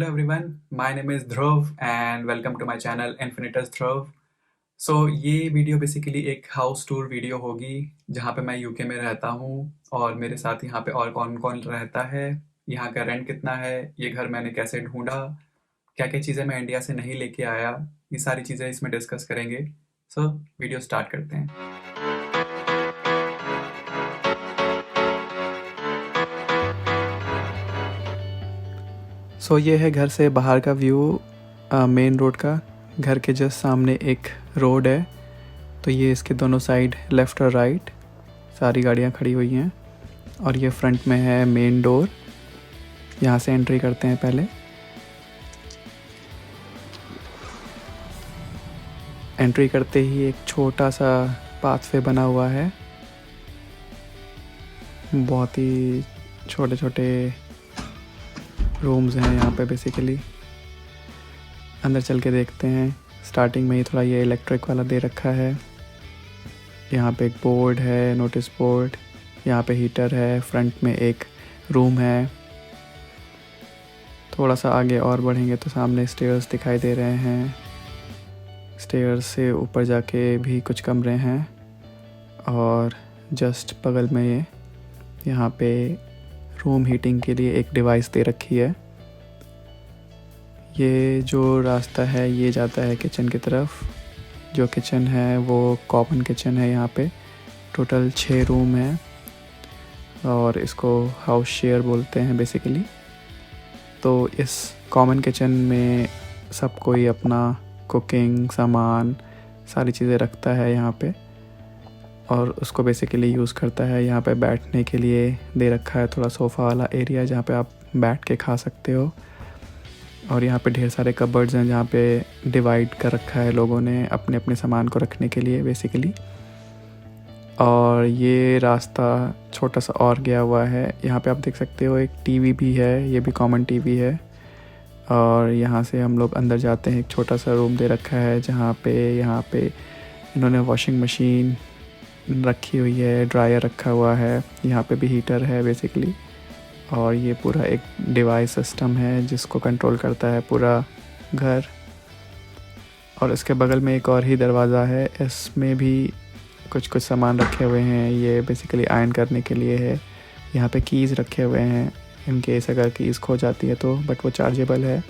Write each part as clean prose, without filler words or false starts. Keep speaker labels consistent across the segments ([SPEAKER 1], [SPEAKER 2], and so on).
[SPEAKER 1] everyone, my name is Dhruv and welcome to my channel Infinitus Dhruv। ये video basically एक house tour video होगी जहाँ पे मैं यूके में रहता हूँ और मेरे साथ यहाँ पे और कौन कौन रहता है, यहाँ का रेंट कितना है, ये घर मैंने कैसे ढूंढा, क्या क्या चीज़ें मैं इंडिया से नहीं लेके आया, ये सारी चीज़ें इसमें डिस्कस करेंगे। वीडियो स्टार्ट करते हैं। ये है घर से बाहर का व्यू, मेन रोड का। घर के जस्ट सामने एक रोड है, तो ये इसके दोनों साइड लेफ़्ट और राइट सारी गाड़ियाँ खड़ी हुई हैं और ये फ्रंट में है मेन डोर। यहाँ से एंट्री करते हैं पहले। एंट्री करते ही एक छोटा सा पाथवे बना हुआ है, बहुत ही छोटे छोटे रूम्स हैं यहाँ पे बेसिकली। अंदर चल के देखते हैं। स्टार्टिंग में ही थोड़ा ये इलेक्ट्रिक वाला दे रखा है। यहाँ पे एक बोर्ड है, नोटिस बोर्ड। यहाँ पे हीटर है। फ्रंट में एक रूम है। थोड़ा सा आगे और बढ़ेंगे तो सामने स्टेयर्स दिखाई दे रहे हैं। स्टेयर्स से ऊपर जाके भी कुछ कमरे हैं और जस्ट बगल में यहाँ पे रूम हीटिंग के लिए एक डिवाइस दे रखी है। ये जो रास्ता है ये जाता है किचन की तरफ। जो किचन है वो कॉमन किचन है। यहाँ पे टोटल 6 रूम हैं और इसको हाउस शेयर बोलते हैं बेसिकली। तो इस कॉमन किचन में सब कोई अपना कुकिंग सामान सारी चीज़ें रखता है यहाँ पे और उसको बेसिकली यूज़ करता है। यहाँ पे बैठने के लिए दे रखा है थोड़ा सोफ़ा वाला एरिया जहाँ पे आप बैठ के खा सकते हो। और यहाँ पे ढेर सारे कबर्ड्स हैं जहाँ पे डिवाइड कर रखा है लोगों ने अपने अपने सामान को रखने के लिए बेसिकली। और ये रास्ता छोटा सा और गया हुआ है। यहाँ पे आप देख सकते हो एक टीवी भी है, ये भी कॉमन टीवी है। और यहाँ से हम लोग अंदर जाते हैं। एक छोटा सा रूम दे रखा है जहाँ पे यहाँ पे इन्होंने वॉशिंग मशीन रखी हुई है, ड्रायर रखा हुआ है। यहाँ पे भी हीटर है बेसिकली। और ये पूरा एक डिवाइस सिस्टम है जिसको कंट्रोल करता है पूरा घर। और इसके बगल में एक और ही दरवाज़ा है, इसमें भी कुछ सामान रखे हुए हैं। ये बेसिकली आयरन करने के लिए है। यहाँ पे कीज़ रखे हुए हैं इन केस अगर कीज़ खो जाती है तो, बट वो चार्जेबल है।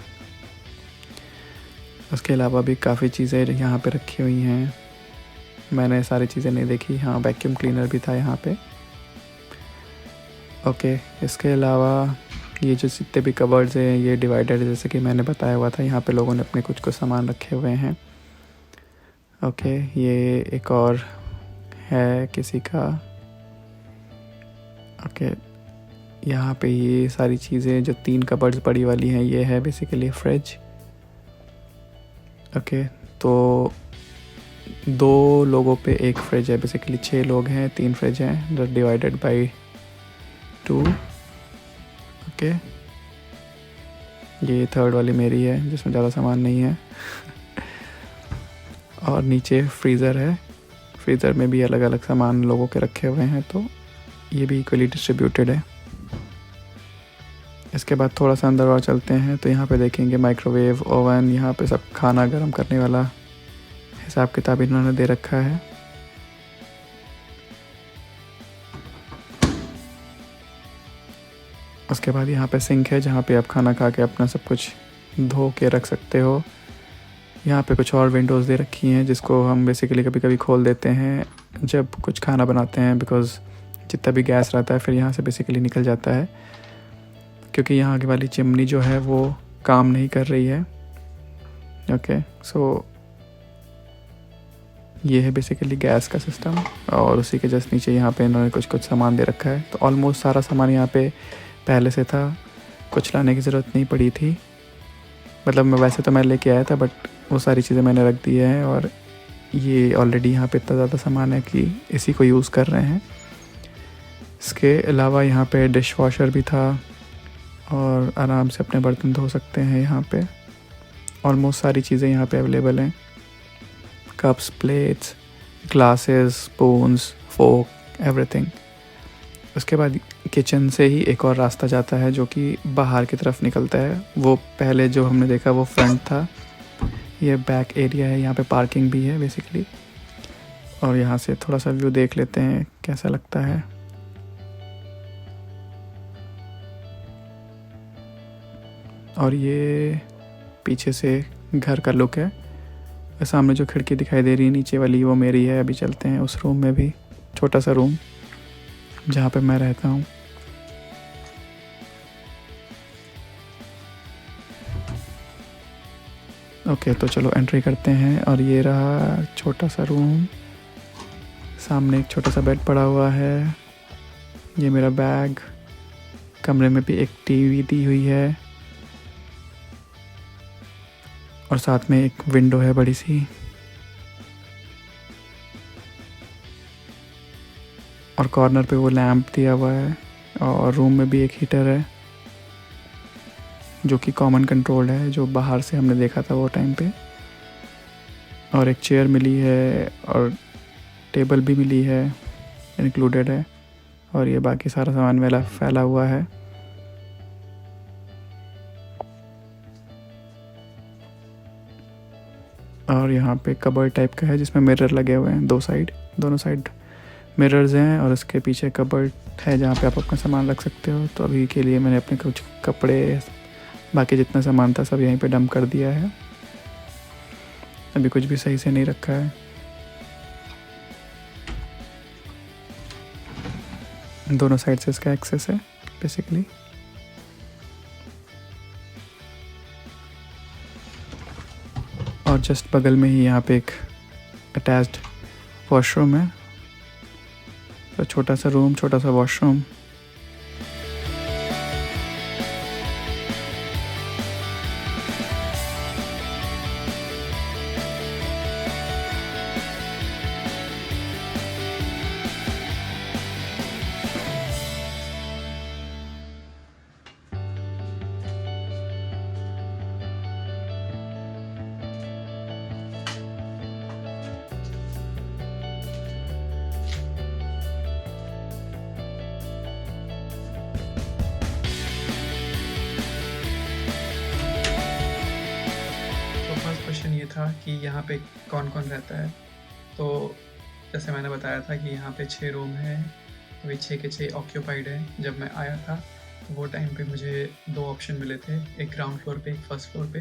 [SPEAKER 1] उसके अलावा भी काफ़ी चीज़ें यहाँ पे रखी हुई हैं। मैंने सारी चीज़ें नहीं देखी। हाँ, वैक्यूम क्लीनर भी था यहाँ पे। ओके, इसके अलावा ये जो जितने भी कबर्ड्स हैं ये डिवाइडेड है जैसे कि मैंने बताया हुआ था। यहाँ पे लोगों ने अपने कुछ सामान रखे हुए हैं। ओके, ये एक और है किसी का। ओके, यहाँ पे ये सारी चीज़ें जो 3 कबर्ड्स बड़ी वाली हैं ये है बेसिकली फ्रिज। ओके, तो 2 लोगों पे एक फ्रिज है बेसिकली। 6 लोग हैं, 3 फ्रिज हैं जो डिवाइडेड बाय 2। ओके, ये 3rd वाली मेरी है जिसमें ज़्यादा सामान नहीं है। और नीचे फ्रीज़र है। फ्रीज़र में भी अलग अलग सामान लोगों के रखे हुए हैं, तो ये भी इक्वली डिस्ट्रीब्यूटेड है। इसके बाद थोड़ा सा अंदर और चलते हैं तो यहाँ पे देखेंगे माइक्रोवेव, ओवन। यहाँ पे सब खाना गर्म करने वाला हिसाब किताब इन्होंने दे रखा है। उसके बाद यहाँ पे सिंक है जहाँ पे आप खाना खा के अपना सब कुछ धो के रख सकते हो। यहाँ पे कुछ और विंडोज़ दे रखी हैं जिसको हम बेसिकली कभी कभी खोल देते हैं जब कुछ खाना बनाते हैं, बिकॉज़ जितना भी गैस रहता है फिर यहाँ से बेसिकली निकल जाता है, क्योंकि यहाँ की वाली चिमनी जो है वो काम नहीं कर रही है। ओके, सो ये है बेसिकली गैस का सिस्टम। और उसी के जस्ट नीचे यहाँ पे इन्होंने कुछ सामान दे रखा है। तो ऑलमोस्ट सारा सामान यहाँ पे पहले से था, कुछ लाने की ज़रूरत नहीं पड़ी थी। मतलब मैं लेके आया था, बट वो सारी चीज़ें मैंने रख दी है। और ये ऑलरेडी यहाँ पे इतना ज़्यादा सामान है कि इसी को यूज़ कर रहे हैं। इसके अलावा यहाँ पे डिश वॉशर भी था और आराम से अपने बर्तन धो सकते हैं यहाँ पे। ऑलमोस्ट सारी चीज़ें यहाँ पे अवेलेबल हैं। कप्स, प्लेट्स, ग्लासेस, स्पून्स, फोक, एवरीथिंग। उसके बाद किचन से ही एक और रास्ता जाता है जो कि बाहर की तरफ निकलता है। वो पहले जो हमने देखा वो फ्रंट था, ये बैक एरिया है, यहाँ पे पार्किंग भी है बेसिकली। और यहाँ से थोड़ा सा व्यू देख लेते हैं कैसा लगता है। और ये पीछे से घर का लुक है। सामने जो खिड़की दिखाई दे रही है नीचे वाली, वो मेरी है। अभी चलते हैं उस रूम में भी, छोटा सा रूम जहाँ पे मैं रहता हूँ। ओके, तो चलो एंट्री करते हैं। और ये रहा छोटा सा रूम, सामने एक छोटा सा बेड पड़ा हुआ है, ये मेरा बैग। कमरे में भी एक टीवी दी हुई है और साथ में एक विंडो है बड़ी सी। और कॉर्नर पे वो लैंप दिया हुआ है। और रूम में भी एक हीटर है जो कि कॉमन कंट्रोल है, जो बाहर से हमने देखा था वो टाइम पे। और एक चेयर मिली है और टेबल भी मिली है, इंक्लूडेड है। और ये बाकी सारा सामान मेरा फैला हुआ है। और यहाँ पे कबर्ड टाइप का है जिसमें मिरर लगे हुए हैं दोनों साइड मिरर्स हैं। और उसके पीछे कबर्ड है जहाँ पे आप अपना सामान रख सकते हो। तो अभी के लिए मैंने अपने कुछ कपड़े, बाकी जितना सामान था सब यहीं पे डंप कर दिया है। अभी कुछ भी सही से नहीं रखा है। दोनों साइड से इसका एक्सेस है बेसिकली। और जस्ट बगल में ही यहाँ पे एक अटैच्ड वॉशरूम है। तो छोटा सा रूम, छोटा सा वॉशरूम। क्वेश्चन ये था कि यहाँ पे कौन कौन रहता है। तो जैसे मैंने बताया था कि यहाँ पे 6 रूम है, अभी 6 के 6 ऑक्यूपाइड है। जब मैं आया था तो वो टाइम पे मुझे 2 ऑप्शन मिले थे, एक ग्राउंड फ्लोर पे, एक फर्स्ट फ्लोर पे।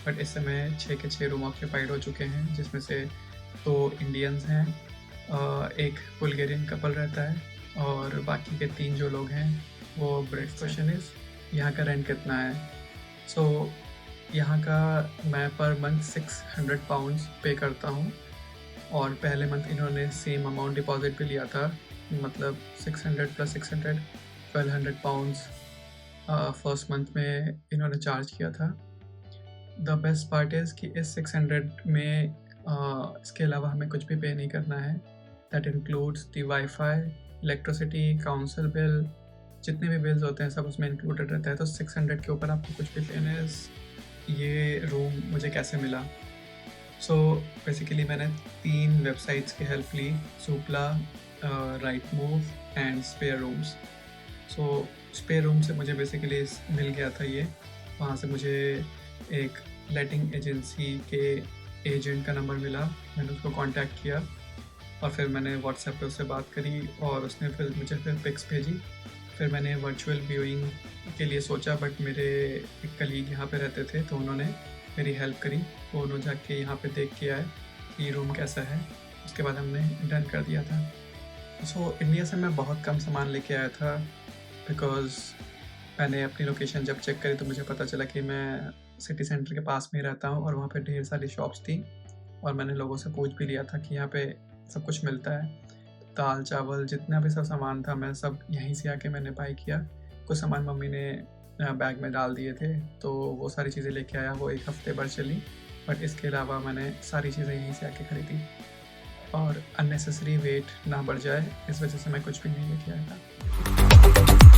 [SPEAKER 1] बट इस समय 6 के 6 रूम ऑक्यूपाइड हो चुके हैं, जिसमें से 2 इंडियंस हैं, एक बुल्गारियन कपल रहता है और बाकी के 3 जो लोग हैं वो ब्रिटिश। क्वेश्चन इज़ यहाँ का रेंट कितना है। सो यहाँ का मैं पर मंथ 600 पाउंड्स पे करता हूँ। और पहले मंथ इन्होंने सेम अमाउंट डिपॉजिट भी लिया था, मतलब 600 + 600 1200 पाउंड्स फर्स्ट मंथ में इन्होंने चार्ज किया था। द बेस्ट पार्ट इज़ कि इस 600 में इसके अलावा हमें कुछ भी पे नहीं करना है। That includes the wifi, electricity, council bill, जितने भी बिल्स होते हैं सब उसमें इंक्लूडेड रहता है। तो 600 के ऊपर आपको कुछ भी लेने। ये रूम मुझे कैसे मिला। सो बेसिकली मैंने 3 वेबसाइट्स की हेल्प ली, सुपला, Rightmove and spare rooms. So spare room से मुझे बेसिकली मिल गया था ये। वहाँ से मुझे एक लेटिंग एजेंसी के एजेंट का नंबर मिला, मैंने उसको कांटेक्ट किया और फिर मैंने व्हाट्सएप पे उससे बात करी और उसने फिर मुझे पिक्स भेजी। फिर मैंने वर्चुअल व्यूइंग के लिए सोचा, बट मेरे एक कलीग यहाँ पे रहते थे तो उन्होंने मेरी हेल्प करी। वो उन्होंने जाके यहाँ पे देख के आए कि रूम कैसा है, उसके बाद हमने डन कर दिया था। सो इंडिया से मैं बहुत कम सामान लेके आया था, बिकॉज़ मैंने अपनी लोकेशन जब चेक करी तो मुझे पता चला कि मैं सिटी सेंटर के पास में ही रहता हूँ और वहाँ पे ढेर सारी शॉप्स थी। और मैंने लोगों से पूछ भी लिया था कि यहाँ पे सब कुछ मिलता है, दाल चावल जितना भी सब सामान था मैं सब यहीं से आके मैंने बाई किया। कुछ सामान मम्मी ने बैग में डाल दिए थे तो वो सारी चीज़ें लेके आया, वो 1 हफ्ते भर चली। बट इसके अलावा मैंने सारी चीज़ें यहीं से आके ख़रीदी और अननेसेसरी वेट ना बढ़ जाए इस वजह से मैं कुछ भी नहीं लेके आया था।